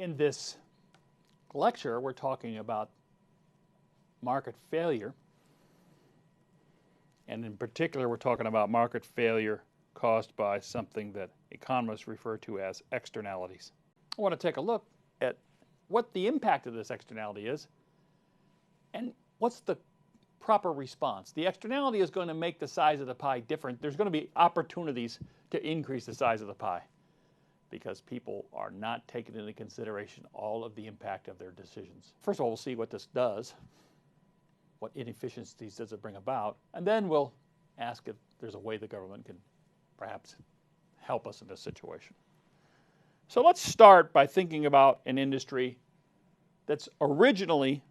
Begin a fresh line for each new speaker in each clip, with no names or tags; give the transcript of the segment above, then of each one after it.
In this lecture, we're talking about market failure. And in particular, we're talking about market failure caused by something that economists refer to as externalities. I want to take a look at what the impact of this externality is and what's the proper response. The externality is going to make the size of the pie different. There's going to be opportunities to increase the size of the pie because people are not taking into consideration all of the impact of their decisions. First of all, we'll see what this does. What inefficiencies does it bring about? And then we'll ask if there's a way the government can perhaps help us in this situation. So let's start by thinking about an industry that's originally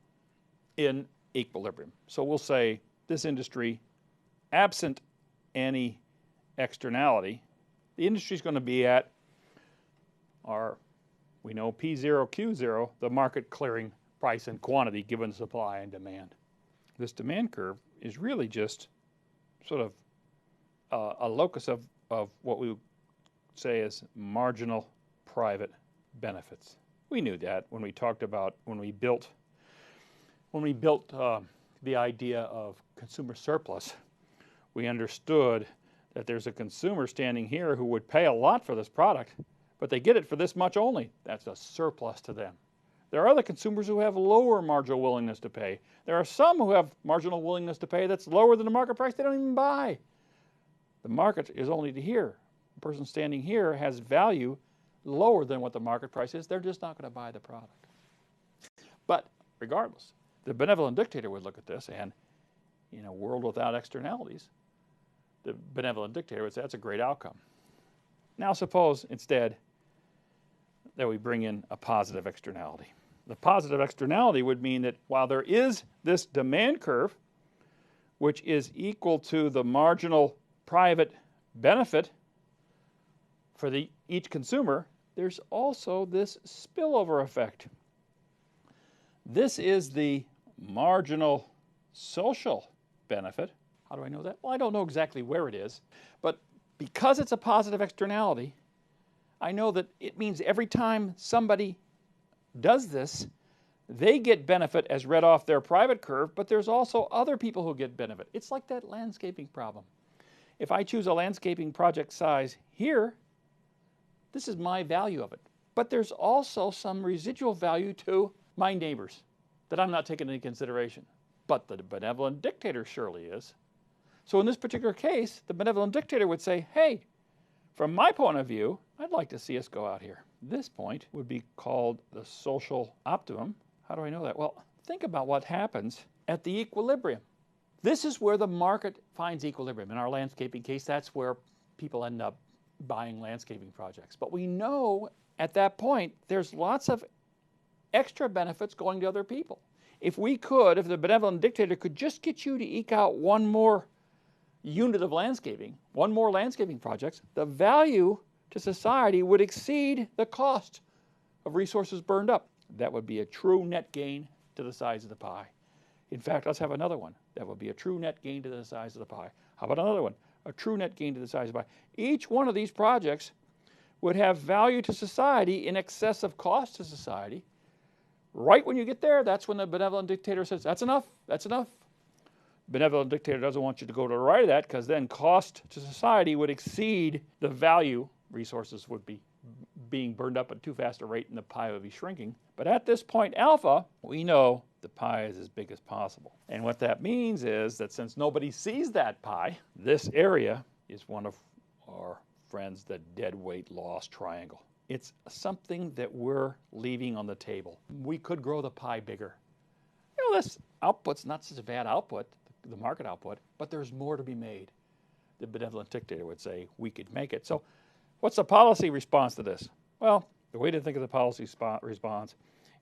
in equilibrium. So we'll say this industry, absent any externality, the industry is going to be at we know P0, Q0, the market clearing price and quantity given supply and demand. This demand curve is really just sort of a locus of what we would say is marginal private benefits. We knew that when we talked about when we built the idea of consumer surplus. We understood that there's a consumer standing here who would pay a lot for this product, but they get it for this much only. That's a surplus to them. There are other consumers who have lower marginal willingness to pay. There are some who have marginal willingness to pay that's lower than the market price. They don't even buy. The market is only to here. The person standing here has value lower than what the market price is. They're just not going to buy the product. But regardless, the benevolent dictator would look at this, and in a world without externalities, the benevolent dictator would say that's a great outcome. Now suppose instead that we bring in a positive externality. The positive externality would mean that while there is this demand curve, which is equal to the marginal private benefit for each consumer, there's also this spillover effect. This is the marginal social benefit. How do I know that? Well, I don't know exactly where it is, but because it's a positive externality, I know that it means every time somebody does this, they get benefit as read off their private curve, but there's also other people who get benefit. It's like that landscaping problem. If I choose a landscaping project size here, this is my value of it. But there's also some residual value to my neighbors that I'm not taking into consideration. But the benevolent dictator surely is. So in this particular case, the benevolent dictator would say, hey, from my point of view, I'd like to see us go out here. This point would be called the social optimum. How do I know that? Well, think about what happens at the equilibrium. This is where the market finds equilibrium. In our landscaping case, that's where people end up buying landscaping projects. But we know at that point, there's lots of extra benefits going to other people. If the benevolent dictator could just get you to eke out one more unit of landscaping, one more landscaping projects, the value to society would exceed the cost of resources burned up. That would be a true net gain to the size of the pie. In fact, let's have another one. That would be a true net gain to the size of the pie. How about another one? A true net gain to the size of the pie. Each one of these projects would have value to society in excess of cost to society. Right when you get there, that's when the benevolent dictator says, that's enough, that's enough. Benevolent dictator doesn't want you to go to the right of that because then cost to society would exceed the value. Resources would be being burned up at too fast a rate and the pie would be shrinking. But at this point alpha, we know the pie is as big as possible. And what that means is that since nobody sees that pie, this area is one of our friends, the dead weight loss triangle. It's something that we're leaving on the table. We could grow the pie bigger. You know, this output's not such a bad output, the market output, but there's more to be made. The benevolent dictator would say we could make it. So what's the policy response to this? Well, the way to think of the policy response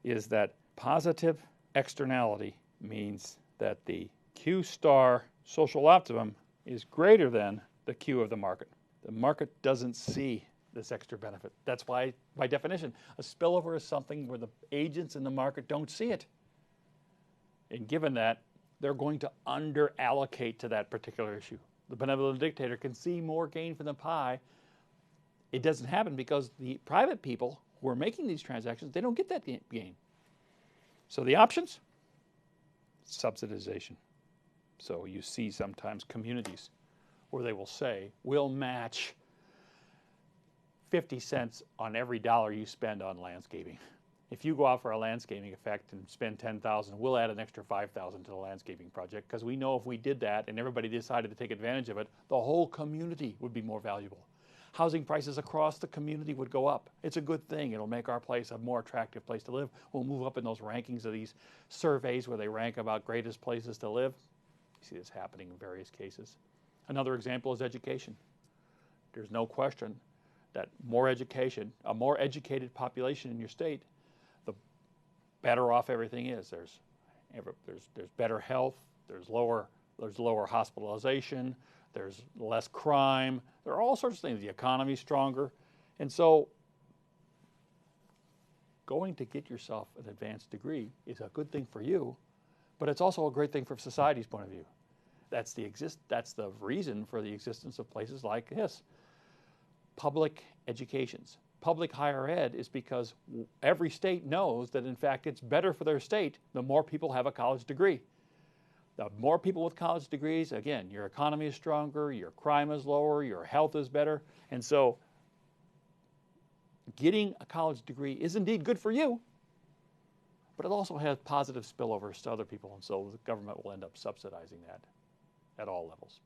is that positive externality means that the Q star social optimum is greater than the Q of the market. The market doesn't see this extra benefit. That's why, by definition, a spillover is something where the agents in the market don't see it. And given that, they're going to under-allocate to that particular issue. The benevolent dictator can see more gain from the pie. It doesn't happen because the private people who are making these transactions, they don't get that gain. So the options, subsidization. So you see sometimes communities where they will say, we'll match 50 cents on every dollar you spend on landscaping. If you go out for a landscaping effect and spend $10,000, we'll add an extra $5,000 to the landscaping project, because we know if we did that and everybody decided to take advantage of it, the whole community would be more valuable. Housing prices across the community would go up. It's a good thing. It'll make our place a more attractive place to live. We'll move up in those rankings of these surveys where they rank about greatest places to live. You see this happening in various cases. Another example is education. There's no question that more education, a more educated population in your state, the better off everything is. There's better health, there's lower hospitalization, there's less crime, there are all sorts of things. The economy's stronger. And so going to get yourself an advanced degree is a good thing for you, but it's also a great thing from society's point of view. That's the reason for the existence of places like this. Public educations. Public higher ed is because every state knows that in fact it's better for their state the more people have a college degree. The more people with college degrees, again, your economy is stronger, your crime is lower, your health is better. And so getting a college degree is indeed good for you, but it also has positive spillovers to other people, and so the government will end up subsidizing that at all levels.